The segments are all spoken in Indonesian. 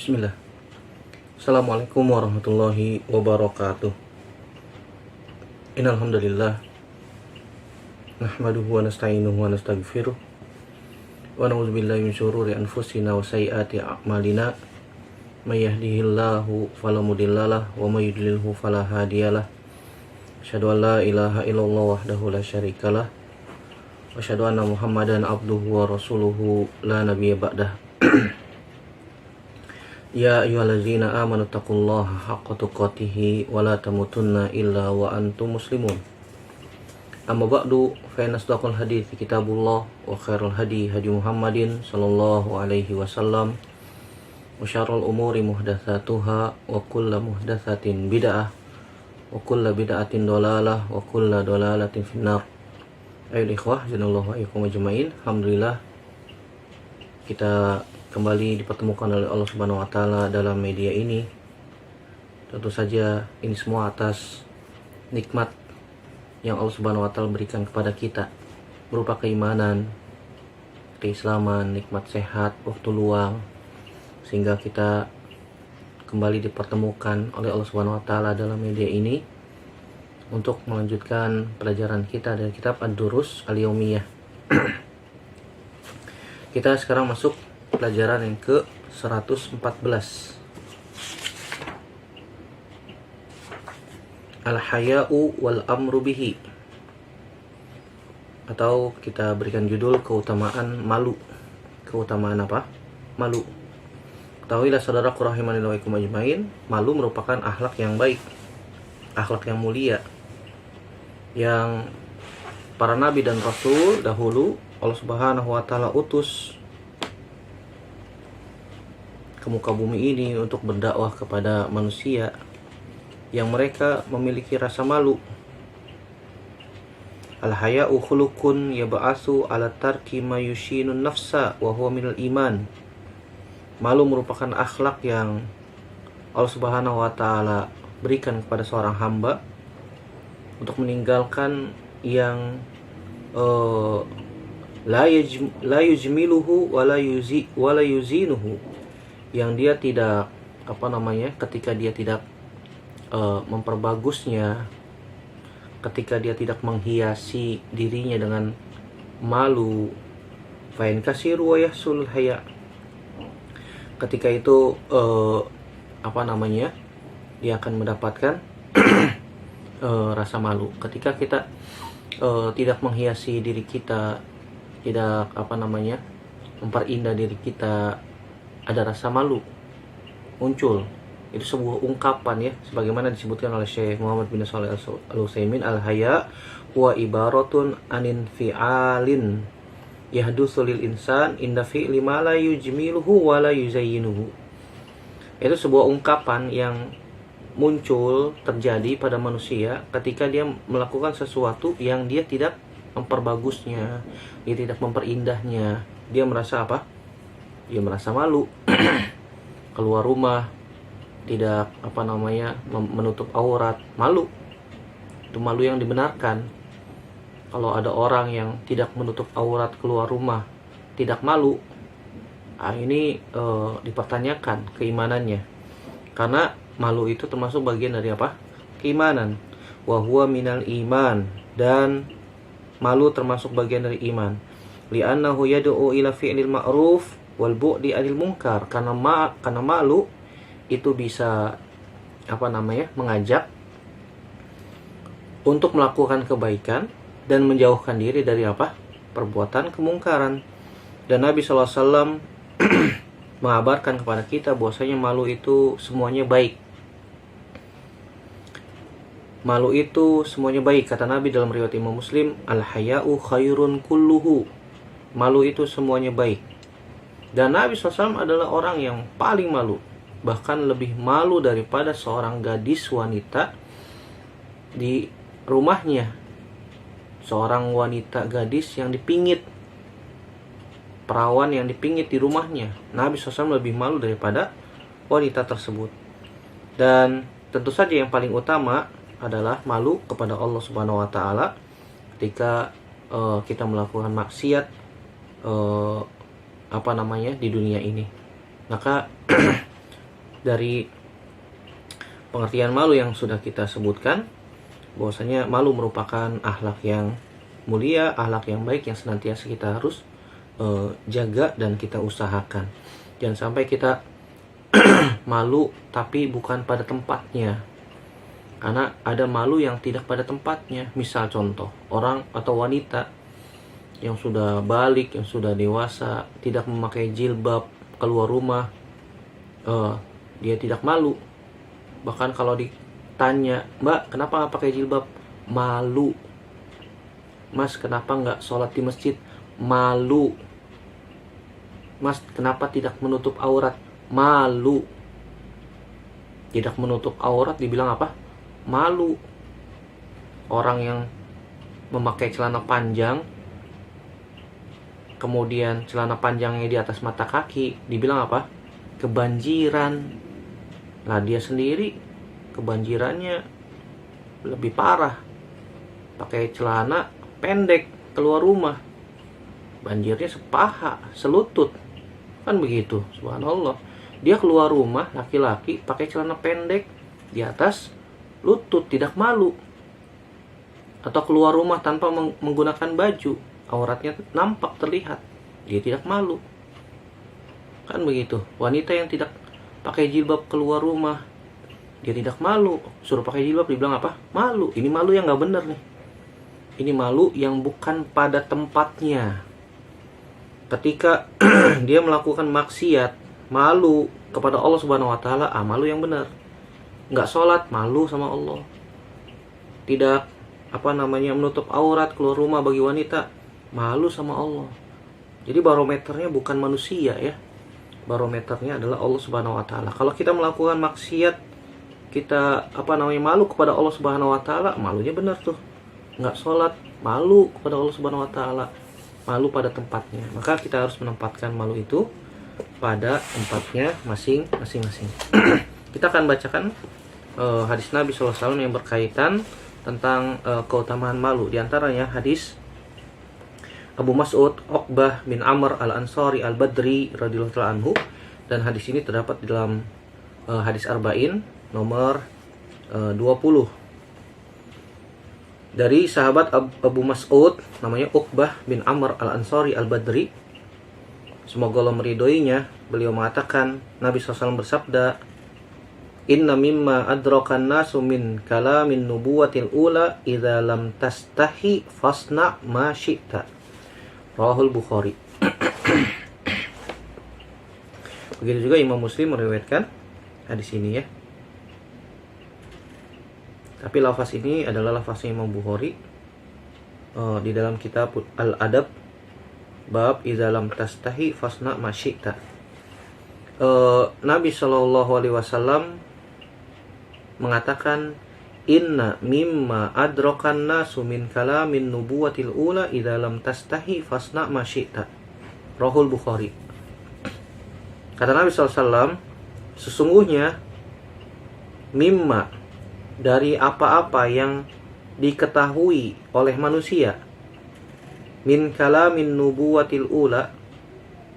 Bismillah. Assalamualaikum warahmatullahi wabarakatuh. Innal hamdalillah nahmaduhu wa nasta'inuhu wa nastaghfiruh wa na'udzu billahi min syururi anfusina wa sayyiati a'malina. May yahdihillahu fala mudhillalah wa may yudlilhu fala hadiyalah. Asyhadu an la ilaha illallah wahdahu la syarikalah wa asyhadu anna Muhammadan abduhu wa rasuluhu la nabiyya ba'dah. Ya ayyuhallazina amanu taqullaha haqqa tuqatih wa la tamutunna illa wa antum muslimun. Amma ba'du, fa inna asdaqal hadiits kitabullah wa khairul hadi hadi Muhammadin sallallahu alaihi wasallam wa syarrul umuri muhdatsatuha wa kullu muhdatsatin bid'ah wa kullu bid'atin dhalalah wa kullu dhalalatin finnar. Ayo ikhwah, janallahu wa iyyakum ajmain. Alhamdulillah kita kembali dipertemukan oleh Allah Subhanahu wa taala dalam media ini. Tentu saja ini semua atas nikmat yang Allah Subhanahu wa taala berikan kepada kita berupa keimanan, keislaman, nikmat sehat, waktu luang, sehingga kita kembali dipertemukan oleh Allah Subhanahu wa taala dalam media ini untuk melanjutkan pelajaran kita dari kitab Ad-Durus Al-Yaumiyah. Kita sekarang masuk pelajaran yang ke-114, Al-Haya'u wal amru bihi, atau kita berikan judul keutamaan malu. Keutamaan apa? Malu. Ketahuilah saudaraku rahimani wa ikum ajmain, malu merupakan akhlak yang baik, akhlak yang mulia, yang para nabi dan rasul dahulu Allah Subhanahu wa taala utus ke muka bumi ini untuk berdakwah kepada manusia yang mereka memiliki rasa malu. Al-haya'u khuluqun yab'atsu 'ala tarki ma yushinun nafsa wa huwa minal iman. Malu merupakan akhlak yang Allah Subhanahu wa taala berikan kepada seorang hamba untuk meninggalkan yang la yujmiluhu wa la yuzinuhu, yang dia tidak ketika dia tidak memperbagusnya, ketika dia tidak menghiasi dirinya dengan malu, fa'in kasiru wa yahsul haya, ketika itu dia akan mendapatkan rasa malu. Ketika kita tidak menghiasi diri kita, tidak memperindah diri kita, ada rasa malu muncul. Itu sebuah ungkapan, ya, sebagaimana disebutkan oleh Syekh Muhammad bin Shalih Al-Utsaimin, al-haya wa ibaratun anin fi'alin yahdusu lil insan inda fi'li ma la yujmiluhu wa la yuzayyinuhu. Itu sebuah ungkapan yang muncul, terjadi pada manusia ketika dia melakukan sesuatu yang dia tidak memperbagusnya, dia tidak memperindahnya. Dia merasa apa? Dia merasa malu. Keluar rumah tidak menutup aurat, malu. Itu malu yang dibenarkan. Kalau ada orang yang tidak menutup aurat keluar rumah, tidak malu, ini dipertanyakan keimanannya. Karena malu itu termasuk bagian dari apa? Keimanan. Wa huwa minal iman, dan malu termasuk bagian dari iman. Li'annahu yad'u ila fi'lil ma'ruf wal bu'di 'anil munkar. Karena malu itu bisa mengajak untuk melakukan kebaikan dan menjauhkan diri dari perbuatan kemungkaran. Dan Nabi SAW mengabarkan kepada kita bahwasanya malu itu semuanya baik. Malu itu semuanya baik, kata Nabi dalam riwayat Imam Muslim, al-haya'u khairun kulluhu. Malu itu semuanya baik. Dan Nabi SAW adalah orang yang paling malu, bahkan lebih malu daripada seorang gadis wanita di rumahnya, seorang wanita gadis yang dipingit, perawan yang dipingit di rumahnya. Nabi SAW lebih malu daripada wanita tersebut. Dan tentu saja yang paling utama adalah malu kepada Allah Subhanahu wa taala ketika kita melakukan maksiat di dunia ini. Maka dari pengertian malu yang sudah kita sebutkan, bahwasanya malu merupakan akhlak yang mulia, akhlak yang baik yang senantiasa kita harus jaga dan kita usahakan. Jangan sampai kita malu tapi bukan pada tempatnya. Karena ada malu yang tidak pada tempatnya. Misal contoh, orang atau wanita yang sudah balik, yang sudah dewasa, tidak memakai jilbab, keluar rumah, dia tidak malu. Bahkan kalau ditanya, "Mbak, kenapa nggak pakai jilbab?" Malu. "Mas, kenapa nggak sholat di masjid?" Malu. "Mas, kenapa tidak menutup aurat?" Malu. Tidak menutup aurat dibilang apa? Malu. Orang yang memakai celana panjang, kemudian celana panjangnya di atas mata kaki, dibilang apa? Kebanjiran. Nah, dia sendiri kebanjirannya lebih parah. Pakai celana pendek keluar rumah, banjirnya sepaha, selutut. Kan begitu, subhanallah. Dia keluar rumah, laki-laki, pakai celana pendek di atas lutut, tidak malu. Atau keluar rumah tanpa menggunakan baju, auratnya nampak, terlihat, dia tidak malu. Kan begitu. Wanita yang tidak pakai jilbab keluar rumah, dia tidak malu. Suruh pakai jilbab dibilang apa? Malu. Ini malu yang nggak bener nih. Ini malu yang bukan pada tempatnya. Ketika dia melakukan maksiat, malu kepada Allah Subhanahu wa taala, malu yang benar. Nggak sholat, malu sama Allah. Tidak menutup aurat keluar rumah bagi wanita, malu sama Allah. Jadi barometernya bukan manusia ya. Barometernya adalah Allah Subhanahu wa taala. Kalau kita melakukan maksiat, kita malu kepada Allah Subhanahu wa taala, malunya benar tuh. Nggak sholat, malu kepada Allah Subhanahu wa taala, malu pada tempatnya. Maka kita harus menempatkan malu itu pada tempatnya masing-masing. Kita akan bacakan hadis Nabi SAW yang berkaitan tentang keutamaan malu. Di antaranya hadis Abu Mas'ud Uqbah bin Amr al-Ansari al-Badri radhiyallahu anhu, dan hadis ini terdapat di dalam hadis Arba'in nomor 20. Dari sahabat Abu Mas'ud namanya Uqbah bin Amr al-Ansari al-Badri, semoga Allah meridhoinya, beliau mengatakan Nabi SAW bersabda, "Inna mimma adrakan nasu min kalamin nubuwatil ula idza lam tastahi fasna ma syi'ta." Rahul Bukhari. Begitu juga Imam Muslim meriwayatkan hadis ini ya. Tapi lafaz ini adalah lafaznya Imam Bukhari di dalam kitab Al-Adab bab idza lam tastahi fasna ma syi'ta. Nabi SAW mengatakan, "Inna mimma adrakan nasu min kalamin nubuwatil ula idza lam tastahi fasna ma syi'ta." Rahul Bukhari. Kata Nabi SAW, sesungguhnya mimma, dari apa-apa yang diketahui oleh manusia, min kalamin nubuwatil ula,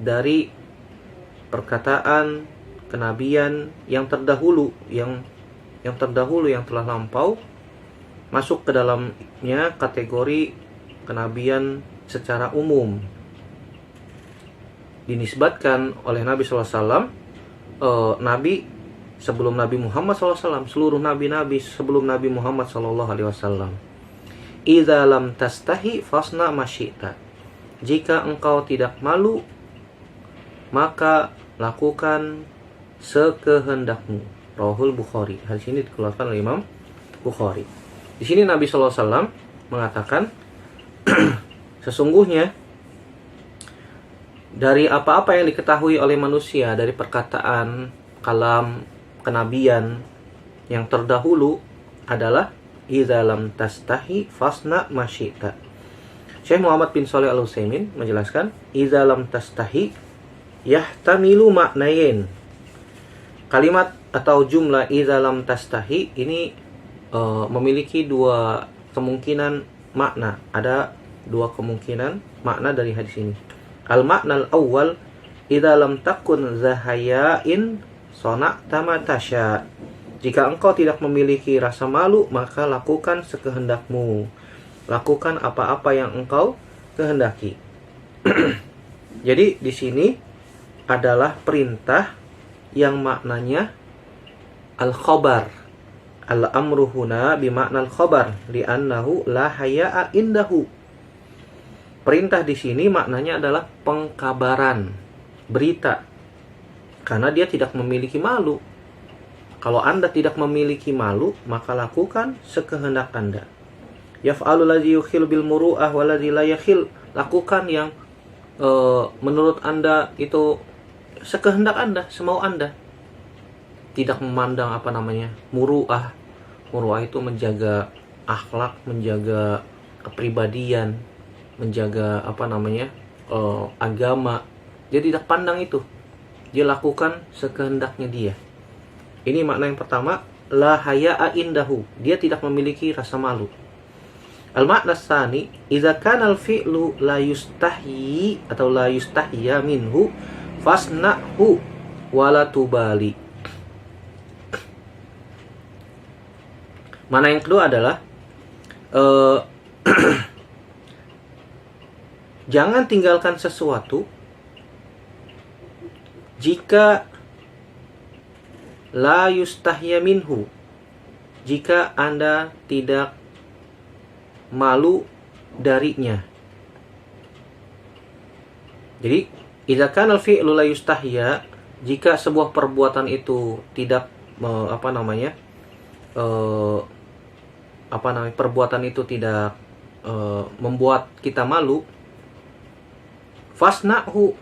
dari perkataan kenabian yang terdahulu, yang telah lampau, masuk ke dalamnya kategori kenabian secara umum. Dinisbatkan oleh Nabi SAW, Nabi sebelum Nabi Muhammad SAW, seluruh nabi-nabi sebelum Nabi Muhammad SAW. Idza lam tastahi fasna ma syi'ta. Jika engkau tidak malu, maka lakukan sekehendakmu. Rahul Bukhari. Hadis ini dikeluarkan oleh Imam Bukhari. Di sini Nabi SAW mengatakan, sesungguhnya dari apa-apa yang diketahui oleh manusia, dari perkataan, kalam, kenabian yang terdahulu adalah idza lam tastahi fasna ma syi'ta. Syekh Muhammad bin Shalih Al-Utsaimin menjelaskan, idza lam tastahi yahtamilu maknain. Kalimat atau jumlah idza lam tastahi ini memiliki dua kemungkinan makna. Ada dua kemungkinan makna dari hadis ini. Al-makna al-awwal, idza lam takun zahayain sona'ta ma tasya. Jika engkau tidak memiliki rasa malu, maka lakukan sekehendakmu. Lakukan apa-apa yang engkau kehendaki. Jadi di sini adalah perintah yang maknanya al-khabar. Al-amru huna bimakna al-khabar li'annahu la haya'a indahu. Perintah di sini maknanya adalah pengkabaran, berita. Karena dia tidak memiliki malu. Kalau Anda tidak memiliki malu, maka lakukan sekehendak Anda. Yaf'alu ladzi yukhil bil muru'ah waladzi la yakhil. Lakukan yang menurut Anda itu sekehendak Anda, semau Anda. Tidak memandang muru'ah. Muru'ah itu menjaga akhlak, menjaga kepribadian, menjaga agama. Dia tidak pandang itu. Dia lakukan sekehendaknya dia. Ini makna yang pertama, la haya'a indahu. Dia tidak memiliki rasa malu. Al-makna tsani, idza kana al-fi'lu la yustahi atau la yustahya minhu fasna'hu wala tubali. Mana yang kedua adalah jangan tinggalkan sesuatu jika la yustahya minhu, jika Anda tidak malu darinya. Jadi idza kana al-fi'lu la yustahya, jika sebuah perbuatan itu tidak perbuatan itu tidak membuat kita malu, fasna'hu,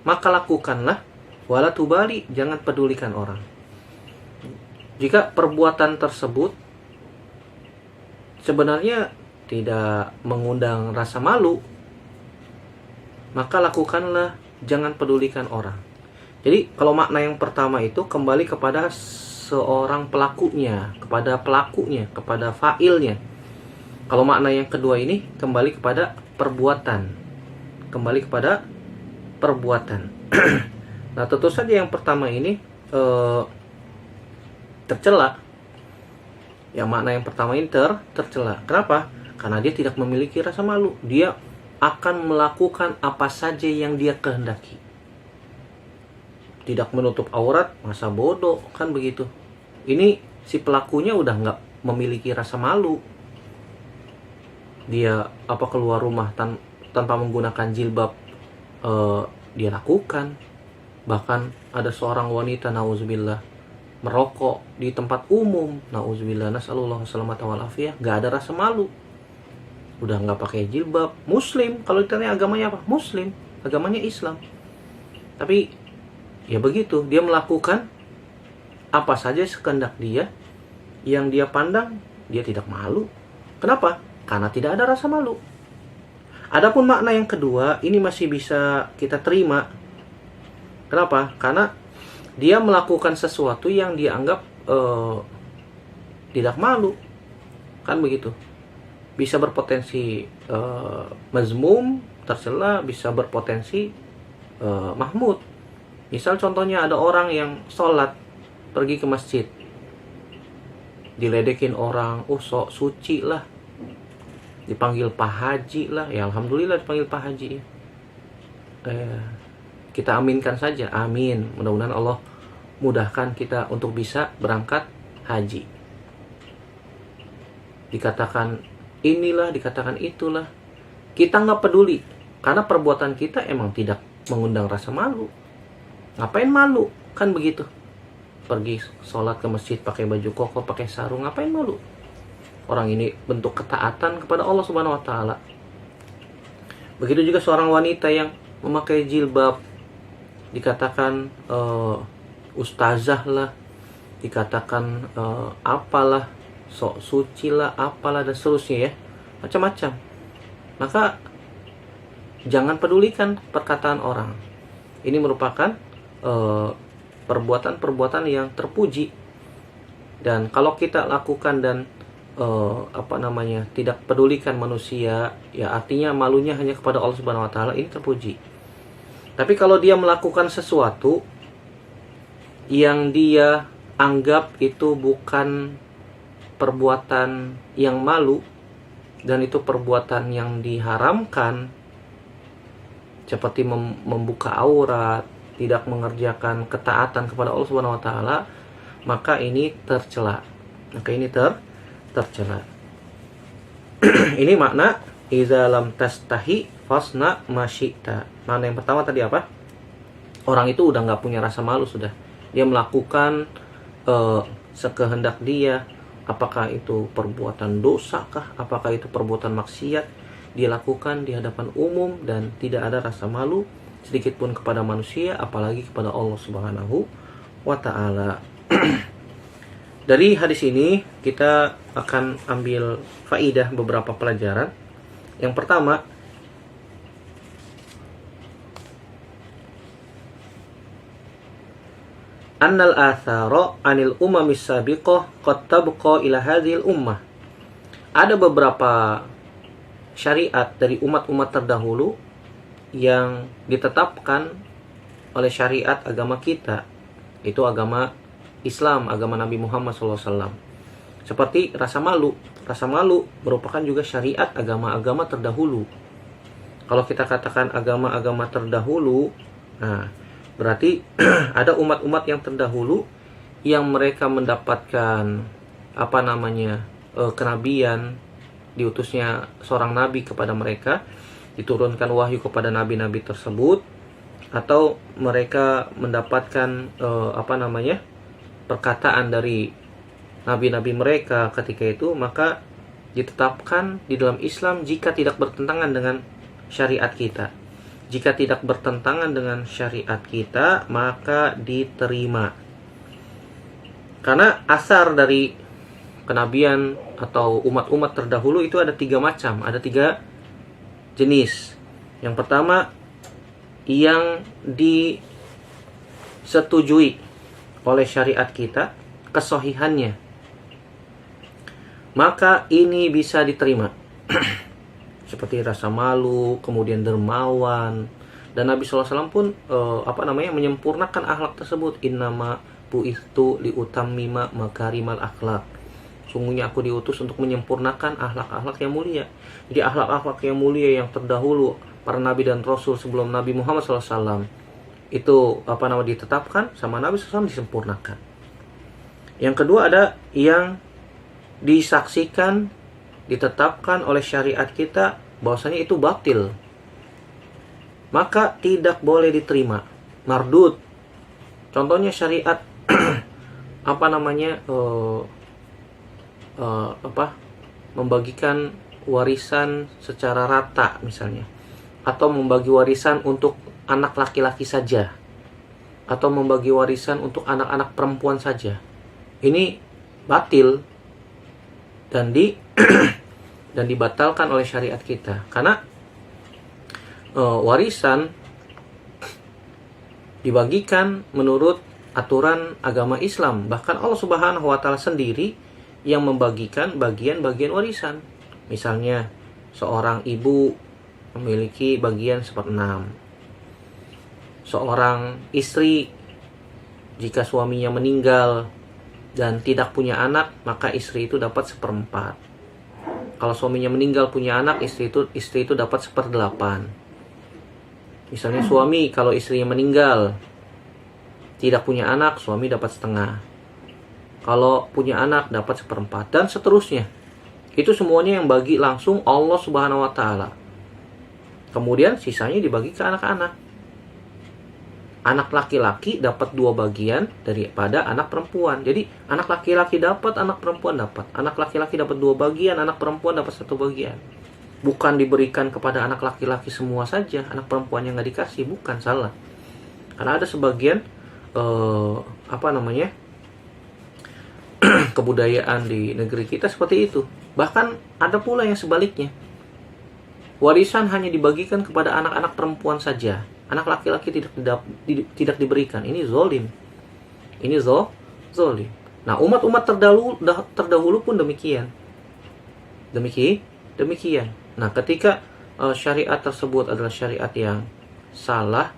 maka lakukanlah, wala tubali, jangan pedulikan orang. Jika perbuatan tersebut sebenarnya tidak mengundang rasa malu, maka lakukanlah, jangan pedulikan orang. Jadi kalau makna yang pertama itu kembali kepada seorang pelakunya, kepada fa'ilnya. Kalau makna yang kedua ini kembali kepada perbuatan. Nah, tentu saja yang pertama ini tercela. Yang makna yang pertama ini tercela. Kenapa? Karena dia tidak memiliki rasa malu. Dia akan melakukan apa saja yang dia kehendaki. Tidak menutup aurat, masa bodoh, kan begitu. Ini si pelakunya udah nggak memiliki rasa malu. Dia keluar rumah tanpa menggunakan jilbab, dia lakukan. Bahkan ada seorang wanita, nauzubillah, merokok di tempat umum, nauzubillah, nasallallahu salamata wal afiyah, nggak ada rasa malu. Udah nggak pakai jilbab, muslim. Kalau ditanya agamanya apa? Muslim, agamanya Islam. Tapi ya begitu, dia melakukan apa saja sekehendak dia, yang dia pandang dia tidak malu. Kenapa? Karena tidak ada rasa malu. Adapun makna yang kedua ini masih bisa kita terima. Kenapa? Karena dia melakukan sesuatu yang dia anggap tidak malu, kan begitu. Bisa berpotensi mazmum, tercela, bisa berpotensi mahmud. Misal contohnya ada orang yang sholat, pergi ke masjid, diledekin orang, sok suci lah, dipanggil Pak Haji lah. Ya alhamdulillah dipanggil Pak Haji. Kita aminkan saja, amin. Mudah-mudahan Allah mudahkan kita untuk bisa berangkat haji. Dikatakan inilah, dikatakan itulah, kita nggak peduli, karena perbuatan kita emang tidak mengundang rasa malu. Ngapain malu, kan begitu. Pergi sholat ke masjid pakai baju koko, pakai sarung, ngapain malu? Orang ini bentuk ketaatan kepada Allah Subhanahu wa taala. Begitu juga seorang wanita yang memakai jilbab, dikatakan ustazah lah, dikatakan apalah, sok suci lah, apalah, dan seterusnya ya, macam-macam. Maka jangan pedulikan perkataan orang. Ini merupakan perbuatan-perbuatan yang terpuji. Dan kalau kita lakukan dan tidak pedulikan manusia, ya artinya malunya hanya kepada Allah Subhanahu wa taala, ini terpuji. Tapi kalau dia melakukan sesuatu yang dia anggap itu bukan perbuatan yang malu, dan itu perbuatan yang diharamkan, seperti membuka aurat, tidak mengerjakan ketaatan kepada Allah Subhanahu wa taala, maka ini tercela. Tercela. Ini makna iza lam tastahi fasna masyita. Makna yang pertama tadi apa? Orang itu udah nggak punya rasa malu sudah. Dia melakukan sekehendak dia. Apakah itu perbuatan dosa kah? Apakah itu perbuatan maksiat? Dia lakukan di hadapan umum dan tidak ada rasa malu sedikit pun kepada manusia, apalagi kepada Allah Subhanahu wa taala. Dari hadis ini kita akan ambil faidah beberapa pelajaran. Yang pertama, annal athara anil umamis sabiqah qad tabqa ila hadhil ummah. Ada beberapa syariat dari umat-umat terdahulu yang ditetapkan oleh syariat agama kita, itu agama Islam, agama Nabi Muhammad SAW. Seperti rasa malu. Rasa malu merupakan juga syariat agama-agama terdahulu. Kalau kita katakan agama-agama terdahulu, nah berarti ada umat-umat yang terdahulu yang mereka mendapatkan kenabian, diutusnya seorang nabi kepada mereka, diturunkan wahyu kepada nabi-nabi tersebut, atau mereka mendapatkan perkataan dari nabi-nabi mereka ketika itu, maka ditetapkan di dalam Islam jika tidak bertentangan dengan syariat kita. Jika tidak bertentangan dengan syariat kita, maka diterima. Karena asar dari kenabian atau umat-umat terdahulu itu ada 3 macam, ada 3 jenis. Yang pertama, yang disetujui oleh syariat kita, kesohihannya, maka ini bisa diterima. Seperti rasa malu, kemudian dermawan, dan Nabi SAW pun menyempurnakan akhlak tersebut. Innama bu'ithtu liutammima makarimal akhlak. Sungguhnya aku diutus untuk menyempurnakan akhlak-akhlak yang mulia. Jadi akhlak-akhlak yang mulia yang terdahulu para nabi dan rasul sebelum Nabi Muhammad SAW itu ditetapkan sama Nabi SAW, disempurnakan. Yang kedua, ada yang disaksikan, ditetapkan oleh syariat kita bahwasanya itu batil, maka tidak boleh diterima, mardud. Contohnya syariat membagikan warisan secara rata misalnya, atau membagi warisan untuk anak laki-laki saja, atau membagi warisan untuk anak-anak perempuan saja. Ini batil dan dibatalkan oleh syariat kita, karena warisan dibagikan menurut aturan agama Islam. Bahkan Allah Subhanahu wa taala sendiri yang membagikan bagian-bagian warisan. Misalnya seorang ibu memiliki bagian 1/6. Seorang istri, jika suaminya meninggal dan tidak punya anak, maka istri itu dapat 1/4. Kalau suaminya meninggal punya anak, istri itu dapat 1/8. Misalnya suami, kalau istrinya meninggal tidak punya anak, suami dapat 1/2. Kalau punya anak dapat 1/4, dan seterusnya. Itu semuanya yang bagi langsung Allah Subhanahu wa taala. Kemudian sisanya dibagi ke anak-anak. Anak laki-laki dapat 2 bagian daripada anak perempuan. Jadi anak laki-laki dapat, anak perempuan dapat. Anak laki-laki dapat 2 bagian, anak perempuan dapat 1 bagian. Bukan diberikan kepada anak laki-laki semua saja, anak perempuan yang nggak dikasih, bukan, salah. Karena ada sebagian kebudayaan di negeri kita seperti itu. Bahkan ada pula yang sebaliknya. Warisan hanya dibagikan kepada anak-anak perempuan saja. Anak laki-laki tidak diberikan. Ini zolim. Ini zolim. Nah, umat-umat terdahulu pun demikian. Demikian. Nah, ketika syariat tersebut adalah syariat yang salah,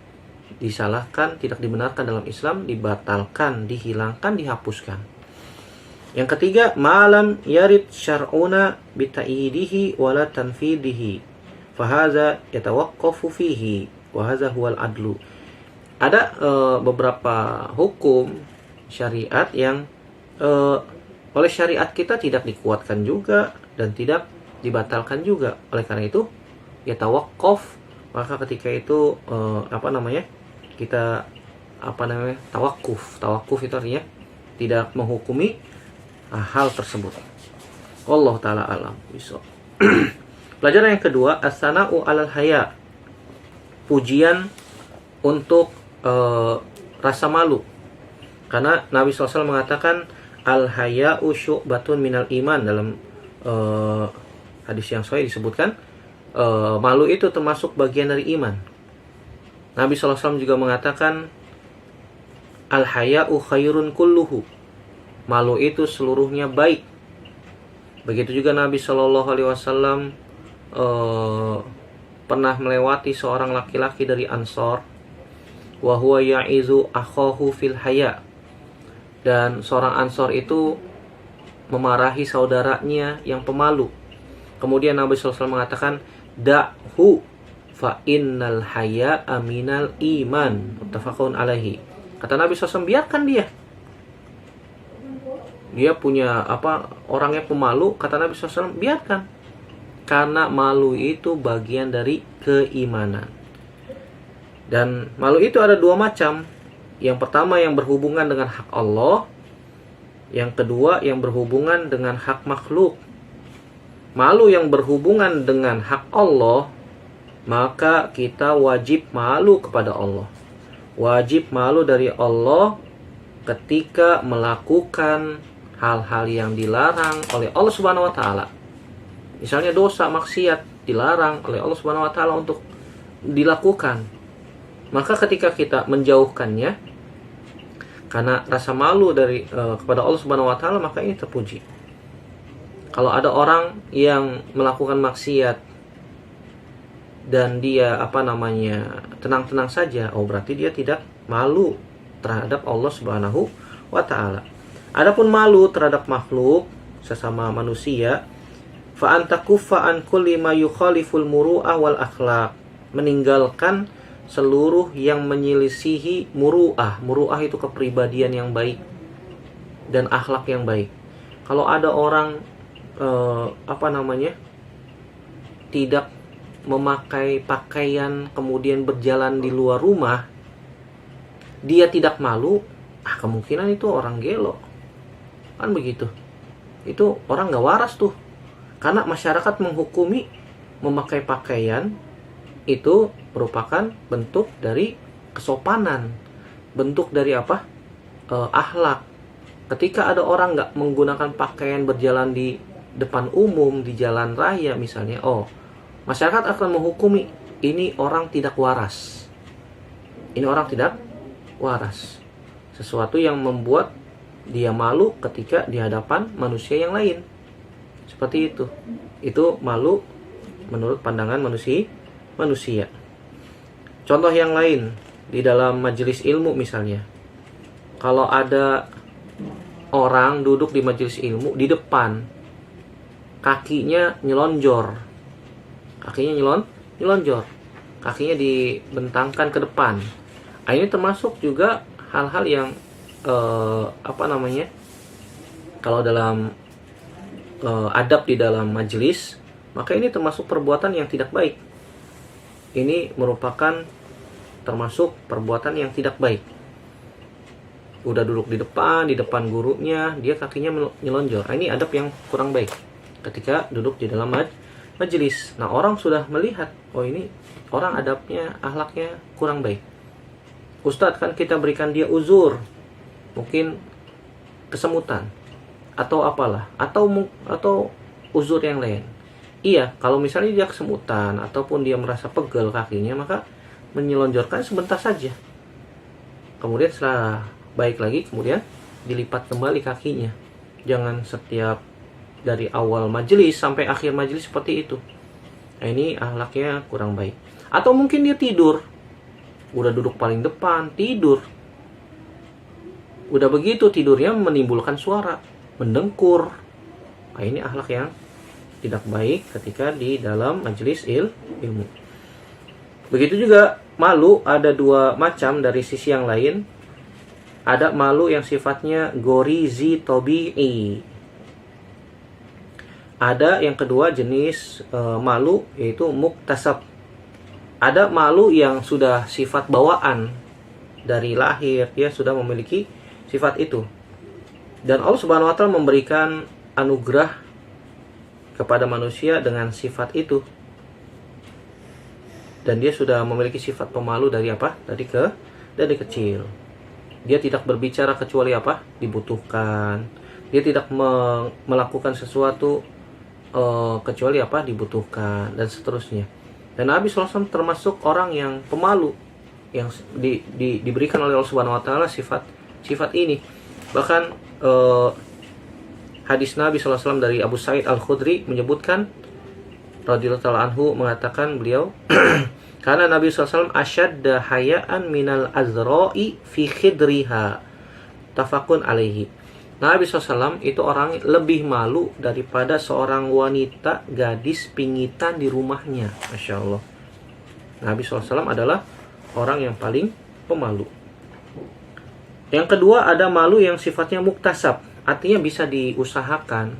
disalahkan, tidak dibenarkan dalam Islam, dibatalkan, dihilangkan, dihapuskan. Yang ketiga, malam yarid syar'una bitaidihi wala tanfidihi, fahaza yatawaqqafu fihi wa hadza huwal adlu. Ada beberapa hukum syariat yang oleh syariat kita tidak dikuatkan juga dan tidak dibatalkan juga. Oleh karena itu, yatawaqqaf, maka ketika itu kita tawakuf. Tawakuf itu artinya tidak menghukumi hal tersebut. Wallahu taala alam bisawab. Pelajaran yang kedua, as-sana'u 'alal haya. Pujian untuk rasa malu. Karena Nabi SAW mengatakan al-haya'u syu'batun minal iman. Dalam hadis yang sahih disebutkan malu itu termasuk bagian dari iman. Nabi SAW juga mengatakan al-haya'u khairun kulluhu. Malu itu seluruhnya baik. Begitu juga Nabi SAW pernah melewati seorang laki-laki dari Ansor, wa huwa ya'izu akhahu fil haya. Dan seorang Ansor itu memarahi saudaranya yang pemalu. Kemudian Nabi SAW mengatakan, da'hu fa innal haya'a minal iman. Muttafaqun alaihi. Kata Nabi SAW, biarkan dia. Dia punya orangnya pemalu, kata Nabi SAW, biarkan. Karena malu itu bagian dari keimanan. Dan malu itu ada dua macam. Yang pertama yang berhubungan dengan hak Allah. Yang kedua yang berhubungan dengan hak makhluk. Malu yang berhubungan dengan hak Allah, maka kita wajib malu kepada Allah. Wajib malu dari Allah ketika melakukan hal-hal yang dilarang oleh Allah Subhanahu wa taala. Misalnya dosa maksiat dilarang oleh Allah Subhanahu wa taala untuk dilakukan. Maka ketika kita menjauhkannya karena rasa malu dari kepada Allah Subhanahu wa taala, maka ini terpuji. Kalau ada orang yang melakukan maksiat dan dia tenang-tenang saja, berarti dia tidak malu terhadap Allah Subhanahu wa taala. Adapun malu terhadap makhluk sesama manusia, fa anta kuffa an kulli ma yukhaliful muru'ah wal akhlaq, meninggalkan seluruh yang menyelisihi muru'ah. Muru'ah itu kepribadian yang baik dan akhlak yang baik. Kalau ada orang tidak memakai pakaian kemudian berjalan di luar rumah, dia tidak malu, kemungkinan itu orang gelo. Kan begitu. Itu orang gak waras tuh. Karena masyarakat menghukumi memakai pakaian itu merupakan bentuk dari kesopanan, bentuk dari akhlak. Ketika ada orang gak menggunakan pakaian berjalan di depan umum, di jalan raya misalnya, masyarakat akan menghukumi ini orang tidak waras. Ini orang tidak waras. Sesuatu yang membuat dia malu ketika di hadapan manusia yang lain. Seperti itu. Itu malu menurut pandangan manusia. Contoh yang lain, di dalam majelis ilmu misalnya. Kalau ada orang duduk di majelis ilmu, di depan kakinya nyelonjor. Kakinya nyelonjor. Kakinya dibentangkan ke depan. Ini termasuk juga hal-hal yang kalau dalam adab di dalam majelis, maka ini termasuk perbuatan yang tidak baik. Ini merupakan termasuk perbuatan yang tidak baik. Udah duduk di depan gurunya, dia kakinya nyelonjor. Ini adab yang kurang baik ketika duduk di dalam majelis. Nah, orang sudah melihat, ini orang adabnya, akhlaknya kurang baik. Ustadz, kan kita berikan dia uzur, mungkin kesemutan atau apalah, atau uzur yang lain. Iya, kalau misalnya dia kesemutan ataupun dia merasa pegel kakinya, maka menyelonjorkan sebentar saja. Kemudian setelah baik lagi, kemudian dilipat kembali kakinya. Jangan setiap dari awal majelis sampai akhir majelis seperti itu. Ini akhlaknya kurang baik. Atau mungkin dia tidur udah duduk paling depan, tidur. Udah begitu tidurnya menimbulkan suara, mendengkur. Nah, ini akhlak yang tidak baik ketika di dalam majelis ilmu. Begitu juga malu ada dua macam dari sisi yang lain. Ada malu yang sifatnya gorizi tobi'i. Ada yang kedua jenis malu yaitu muktasab. Ada malu yang sudah sifat bawaan dari lahir, dia sudah memiliki sifat itu. Dan Allah Subhanahu wa taala memberikan anugerah kepada manusia dengan sifat itu. Dan dia sudah memiliki sifat pemalu dari apa? Dari kecil. Dia tidak berbicara kecuali apa? Dibutuhkan. Dia tidak melakukan sesuatu kecuali apa? Dibutuhkan, dan seterusnya. Dan Nabi SAW termasuk orang yang pemalu, yang diberikan oleh Allah Subhanahu wa taala sifat ini. Bahkan hadis Nabi SAW dari Abu Sa'id Al-Khudri menyebutkan, radhiyallahu ta'ala anhu, mengatakan beliau, karena Nabi SAW asyadda haya'an minal azra'i fi khidriha, tafakun alaihi. Nabi SAW itu orang lebih malu daripada seorang wanita gadis pingitan di rumahnya. Masya Allah. Nabi SAW adalah orang yang paling pemalu. Yang kedua ada malu yang sifatnya muktasab. Artinya bisa diusahakan,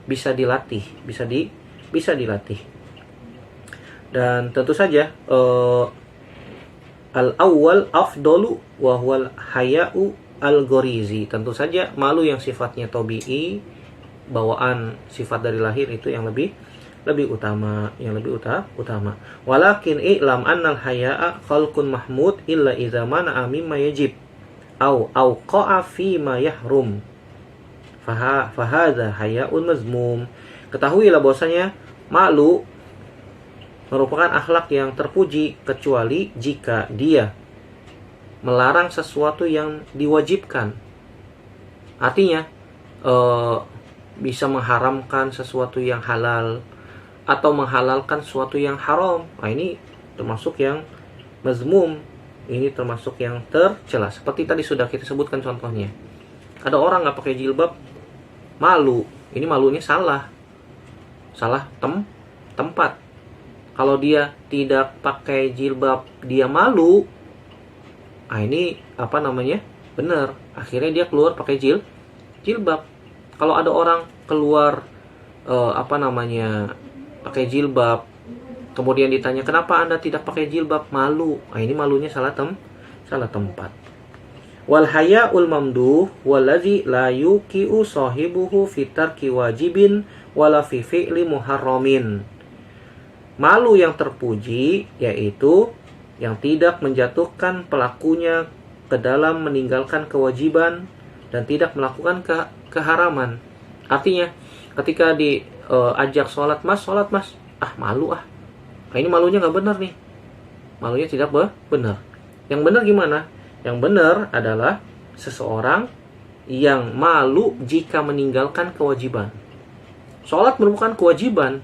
bisa dilatih, bisa dilatih. Dan tentu saja al-awwal afdalu wa huwal haya'u al-ghorizi. Tentu saja malu yang sifatnya tabi'i, bawaan sifat dari lahir, itu yang lebih utama, utama. Walakin i'lam annal haya'a khalqun mahmud illa idza mana'a mimma yajib au qa'a fi ma yahrum. Fahadha haya'un mazmum. Ketahuilah bahwasanya malu merupakan akhlak yang terpuji kecuali jika dia melarang sesuatu yang diwajibkan. Artinya bisa mengharamkan sesuatu yang halal atau menghalalkan sesuatu yang haram. Nah, ini termasuk yang mazmum. Ini termasuk yang tercela. Seperti tadi sudah kita sebutkan contohnya. Ada orang nggak pakai jilbab, malu. Ini malunya salah tempat. Kalau dia tidak pakai jilbab, dia malu. Nah, ini apa namanya? Benar. Akhirnya dia keluar pakai jilbab. Kalau ada orang keluar pakai jilbab, kemudian ditanya, "Kenapa Anda tidak pakai jilbab?" Malu. Nah, ini malunya salah tempat. Wal haya'ul mamduh wallazi la yuqi'u sahibuhu fi tarki wajibin wala fi fi'li muharramin. Malu yang terpuji yaitu yang tidak menjatuhkan pelakunya ke dalam meninggalkan kewajiban dan tidak melakukan keharaman. Artinya ketika diajak sholat mas, malu. Nah, ini malunya nggak benar nih, malunya tidak benar. Yang benar gimana? Yang benar adalah seseorang yang malu jika meninggalkan kewajiban. Sholat merupakan kewajiban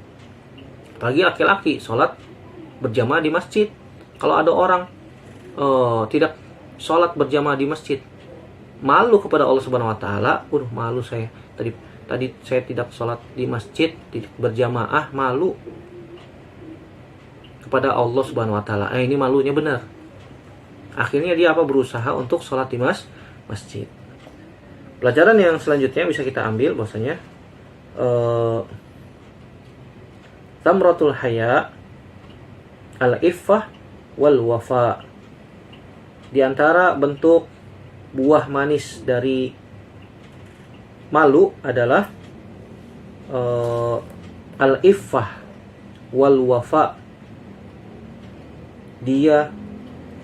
bagi laki-laki, sholat berjamaah di masjid. Kalau ada orang tidak sholat berjamaah di masjid, malu kepada Allah Subhanahu wa taala, malu saya. Tadi saya tidak sholat di masjid, tidak berjamaah, malu kepada Allah Subhanahu wa taala. Ini malunya benar. Akhirnya dia berusaha untuk sholat di masjid. Pelajaran yang selanjutnya bisa kita ambil bahwasanya tamratul haya al-iffah wal wafa. Di antara bentuk buah manis dari malu adalah al-iffah wal wafa. Dia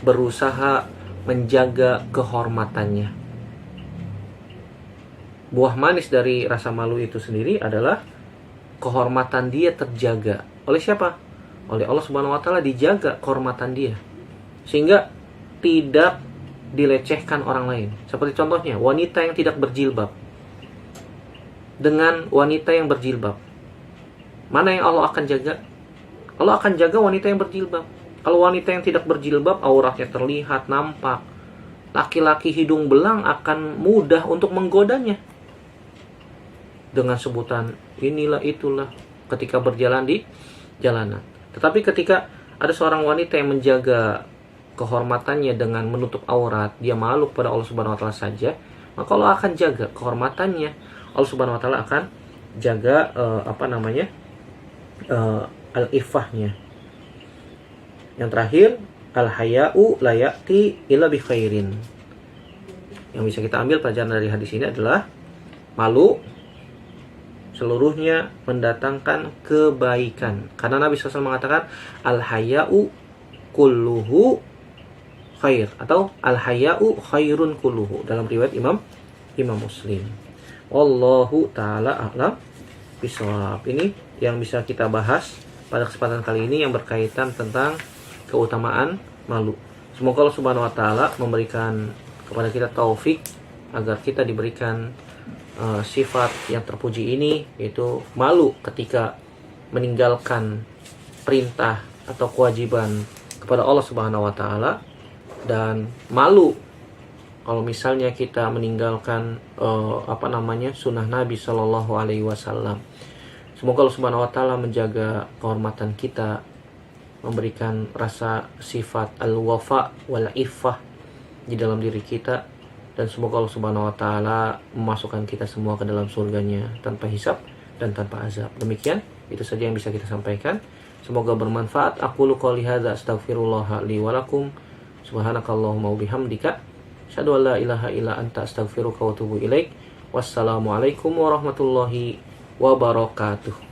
berusaha menjaga kehormatannya. Buah manis dari rasa malu itu sendiri adalah kehormatan dia terjaga. Oleh siapa? Oleh Allah Subhanahu wa taala, dijaga kehormatan dia. Sehingga tidak dilecehkan orang lain. Seperti contohnya wanita yang tidak berjilbab dengan wanita yang berjilbab. Mana yang Allah akan jaga? Allah akan jaga wanita yang berjilbab. Kalau wanita yang tidak berjilbab, auratnya terlihat, nampak. Laki-laki hidung belang akan mudah untuk menggodanya dengan sebutan inilah itulah ketika berjalan di jalanan. Tetapi ketika ada seorang wanita yang menjaga kehormatannya dengan menutup aurat, dia malu pada Allah Subhanahu wa taala saja, maka Allah akan jaga kehormatannya. Allah Subhanahu wa taala akan jaga al-iffahnya. Yang terakhir, al-haya'u la ya'ti illa bi khairin. Yang bisa kita ambil pelajaran dari hadis ini adalah malu seluruhnya mendatangkan kebaikan. Karena Nabi SAW mengatakan al-haya'u kulluhu khair, atau al-haya'u khairun kulluhu, dalam riwayat Imam Muslim. Wallahu ta'ala a'lam bishawab. Ini yang bisa kita bahas pada kesempatan kali ini yang berkaitan tentang keutamaan malu. Semoga Allah Subhanahu wa taala memberikan kepada kita taufik agar kita diberikan sifat yang terpuji ini, yaitu malu ketika meninggalkan perintah atau kewajiban kepada Allah Subhanahu wa taala, dan malu kalau misalnya kita meninggalkan sunnah Nabi Shallallahu alaihi wasallam. Semoga Allah Subhanahu wa taala menjaga kehormatan kita, memberikan rasa sifat al-wafa wal iffah di dalam diri kita, dan semoga Allah Subhanahu wa taala memasukkan kita semua ke dalam surganya tanpa hisab dan tanpa azab. Demikian, itu saja yang bisa kita sampaikan. Semoga bermanfaat. Aqulu qouli hadza astaghfirullah li wa lakum. Subhanakallahumma wa bihamdika asyhadu an la ilaha illa anta astaghfiruka wa atubu ilaik. Wassalamualaikum warahmatullahi wabarakatuh.